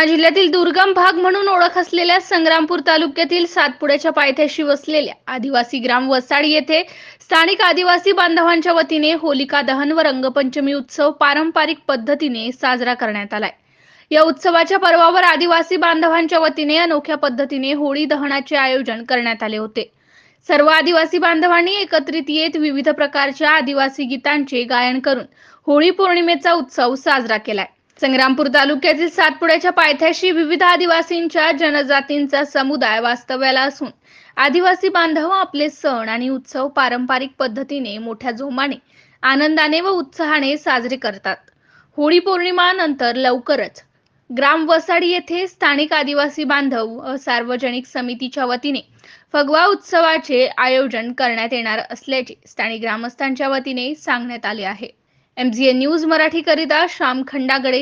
बुलढाणा जिल्ह्यातील दुर्गम भाग म्हणून ओळख असलेल्या संग्रामपूर तालुक्यातील सातपुड्याच्या पायथ्याशी वसलेल्या आदिवासी ग्राम वसाड येथे स्थानिक आदिवासी बांधवांच्या वतीने होलिका दहन व रंगपंचमी उत्सव पारंपरिक पद्धतीने साजरा करण्यात आलाय। या उत्सवाच्या पर्वावर आदिवासी बांधवांच्या वतीने अनोख्या पद्धतीने होळी दहनाचे आयोजन करण्यात आले होते। सर्व आदिवासी बांधवांनी एकत्रित येत विविध प्रकारच्या आदिवासी गीतांचे गायन करून होळी पौर्णिमेचा उत्सव साजरा केलाय। संग्रामपूर तालुक्यातील सातपुड्याच्या पायथ्याशी विविध आदिवासींच्या जनजातींचा समुदाय वास्तव्याला असून आदिवासी बांधव आपले सण आणि उत्सव पारंपरिक पद्धतीने मोठ्या जोमाने, आनंदाने व उत्साहाने साजरे करतात। होळी पौर्णिमा नंतर लवकरच ग्राम वसाड येथे स्थानिक आदिवासी बांधव व सार्वजनिक समितीच्या वतीने फगवा उत्सवाचे आयोजन करण्यात येणार असल्याचे स्थानिक ग्रामस्थांच्या वतीने सांगण्यात आले आहे। MGN न्यूज मराठी करिता श्याम खंडागळे।